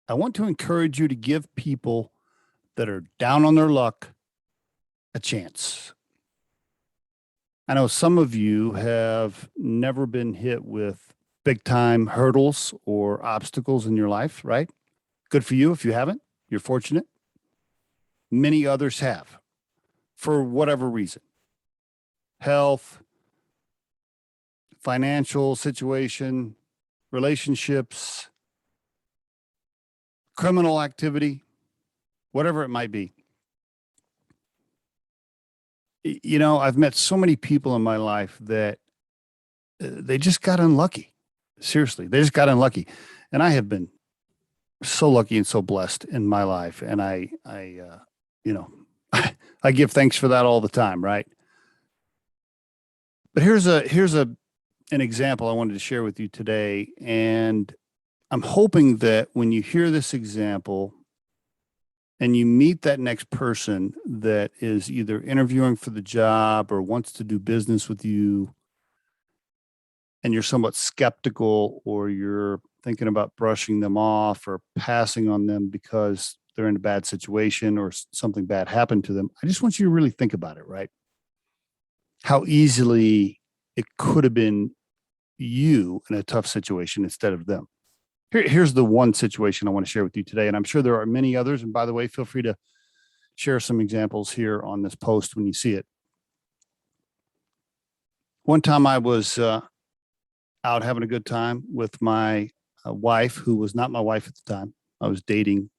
I want to encourage you to give people that are down on their luck a chance. I know some of you have never been hit with big time hurdles or obstacles in your life, right? Good for you. If you haven't, you're fortunate. Many others have, for whatever reason. Health, financial situation, relationships, criminal activity, whatever it might be. You know, I've met so many people in my life that they just got unlucky. Seriously, they just got unlucky. And I have been so lucky and so blessed in my life. And I I give thanks for that all the time, right? But here's an example I wanted to share with you today. And I'm hoping that when you hear this example and you meet that next person that is either interviewing for the job or wants to do business with you, and you're somewhat skeptical or you're thinking about brushing them off or passing on them because they're in a bad situation or something bad happened to them, I just want you to really think about it, right? How easily it could have been you in a tough situation instead of them. Here's the one situation I want to share with you today, and I'm sure there are many others. And by the way, feel free to share some examples here on this post when you see it. One time I was out having a good time with my wife, who was not my wife at the time. I was dating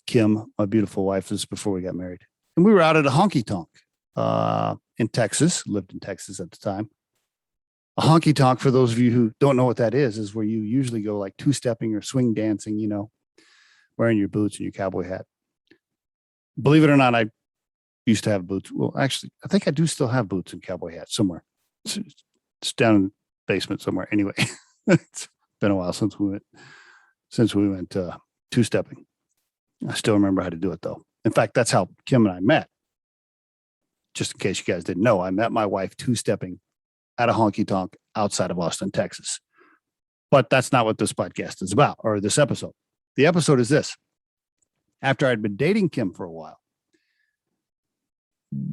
Kim, my beautiful wife. This is before we got married. And we were out at a honky tonk in Texas, lived in Texas at the time. A honky tonk, for those of you who don't know what that is where you usually go like two-stepping or swing dancing, you know, wearing your boots and your cowboy hat. Believe it or not, I used to have boots. Well, actually, I think I do still have boots and cowboy hats somewhere. It's down in the basement somewhere. Anyway, it's been a while since we went two-stepping. I still remember how to do it, though. In fact, that's how Kim and I met. Just in case you guys didn't know, I met my wife two-stepping at a honky tonk outside of Austin, Texas. But that's not what this podcast is about, or this episode. The episode is this. After I'd been dating Kim for a while,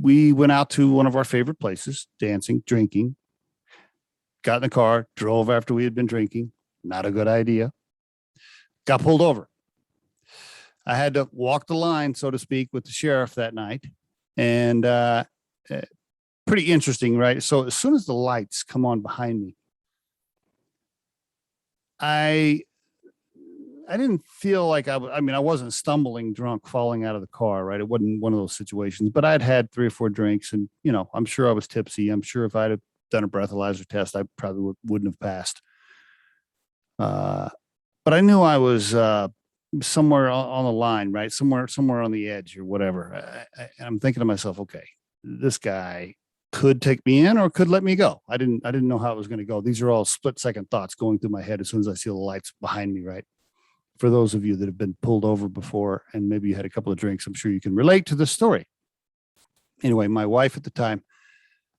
we went out to one of our favorite places, dancing, drinking, got in the car, drove after we had been drinking. Not a good idea. Got pulled over. I had to walk the line, so to speak, with the sheriff that night. And pretty interesting, right? So as soon as the lights come on behind me, I didn't feel like I wasn't stumbling drunk, falling out of the car, right? It wasn't one of those situations, but I'd had 3 or 4 drinks and, you know, I'm sure I was tipsy. I'm sure if I'd have done a breathalyzer test, I probably wouldn't have passed. But I knew I was somewhere on the line, right? Somewhere on the edge or whatever. I'm thinking to myself, okay, this guy could take me in or could let me go. I didn't know how it was going to go. These are all split-second thoughts going through my head as soon as I see the lights behind me, right? For those of you that have been pulled over before and maybe you had a couple of drinks, I'm sure you can relate to this story. Anyway, my wife at the time,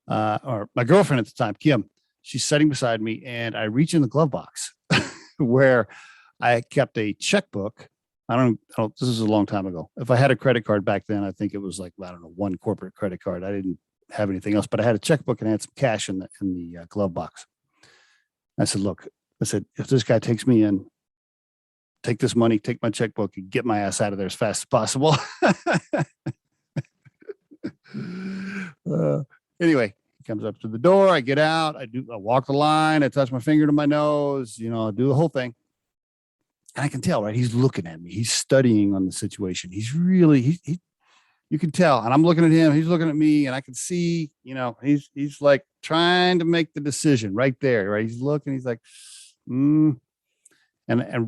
or my girlfriend at the time, Kim, she's sitting beside me and I reach in the glove box where I kept a checkbook. This is a long time ago. If I had a credit card back then, I think it was like, I don't know, one corporate credit card. I didn't have anything else, but I had a checkbook and I had some cash in the glove box. I said, look, if this guy takes me in, take this money, take my checkbook and get my ass out of there as fast as possible. Anyway, he comes up to the door. I get out. I walk the line. I touch my finger to my nose, you know, I do the whole thing. And I can tell, right? He's looking at me. He's studying on the situation. He's really, you can tell. And I'm looking at him. He's looking at me. And I can see, you know, he's like trying to make the decision right there, right? He's looking. He's like, And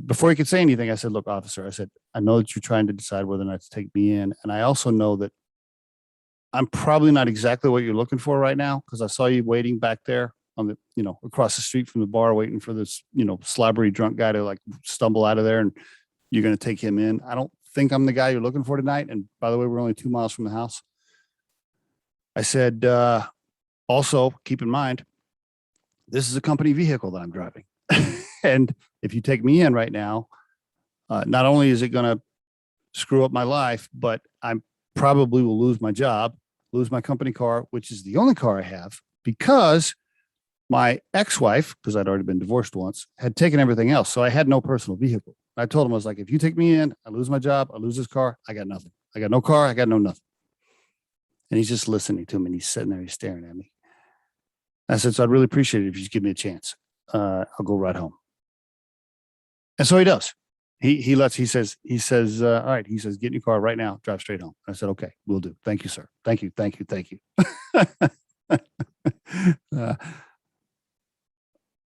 before he could say anything, I said, look, officer, I said, I know that you're trying to decide whether or not to take me in. And I also know that I'm probably not exactly what you're looking for right now because I saw you waiting back there on the, you know, across the street from the bar, waiting for this, you know, slobbery drunk guy to like stumble out of there and you're going to take him in. I don't think I'm the guy you're looking for tonight. And by the way, we're only 2 miles from the house. I said, also keep in mind, this is a company vehicle that I'm driving. And if you take me in right now, Not only is it going to screw up my life, but I probably will lose my job, lose my company car, which is the only car I have, because my ex-wife, because I'd already been divorced once, had taken everything else. So I had no personal vehicle. I told him, I was like, if you take me in, I lose my job, I lose this car, I got nothing. I got no car, I got no nothing. And he's just listening to me, and he's sitting there, he's staring at me. I said, so I'd really appreciate it if you just give me a chance. I'll go right home. And so he does. He says, all right. He says, get in your car right now, drive straight home. I said, okay, we'll do. Thank you, sir. Thank you.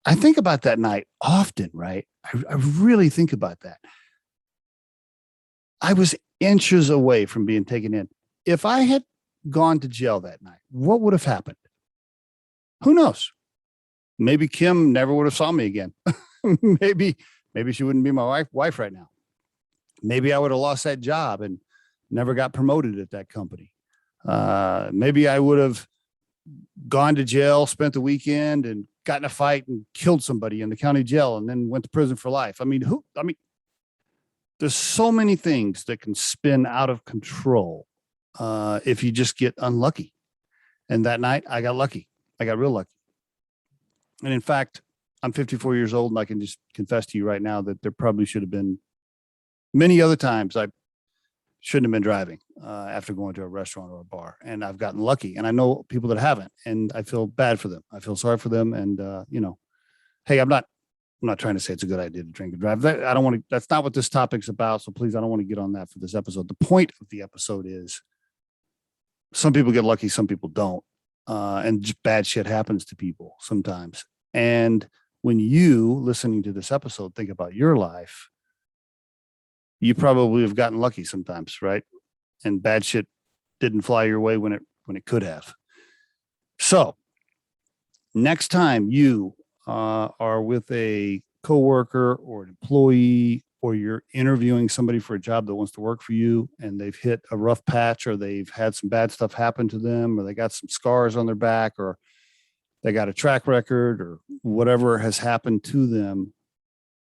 I think about that night often, right? I really think about that. I was inches away from being taken in. If I had gone to jail that night, what would have happened? Who knows? Maybe Kim never would have saw me again. maybe she wouldn't be my wife right now. Maybe I would have lost that job and never got promoted at that company. Maybe I would have gone to jail, spent the weekend, and got in a fight and killed somebody in the county jail, and then went to prison for life. I mean, there's so many things that can spin out of control if you just get unlucky. And that night, I got lucky. I got real lucky. And in fact, I'm 54 years old, and I can just confess to you right now that there probably should have been many other times I shouldn't have been driving after going to a restaurant or a bar. And I've gotten lucky. And I know people that haven't, and I feel bad for them. I feel sorry for them. And, hey, I'm not trying to say it's a good idea to drink and drive. I don't want to, that's not what this topic's about. So please, I don't want to get on that for this episode. The point of the episode is some people get lucky, some people don't. And just bad shit happens to people sometimes. And when you, listening to this episode, think about your life, you probably have gotten lucky sometimes, right? And bad shit didn't fly your way when it could have. So next time you are with a coworker or an employee, or you're interviewing somebody for a job that wants to work for you, and they've hit a rough patch, or they've had some bad stuff happen to them, or they got some scars on their back, or they got a track record, or whatever has happened to them,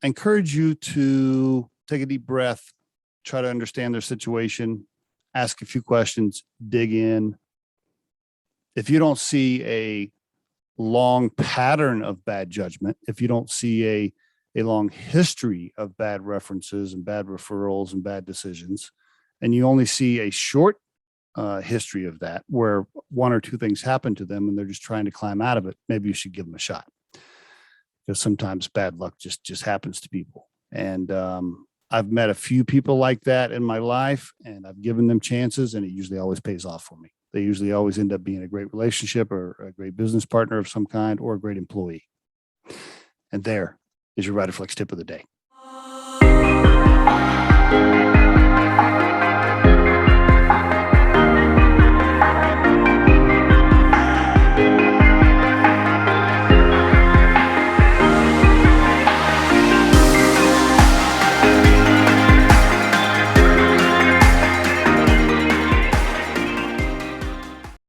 I encourage you to take a deep breath, try to understand their situation, ask a few questions, dig in. If you don't see a long pattern of bad judgment, if you don't see a long history of bad references and bad referrals and bad decisions, and you only see a short history of that where one or two things happen to them and they're just trying to climb out of it, maybe you should give them a shot, because sometimes bad luck just happens to people. And I've met a few people like that in my life, and I've given them chances, and it usually always pays off for me. They usually always end up being a great relationship, or a great business partner of some kind, or a great employee. And there is your Riderflex tip of the day.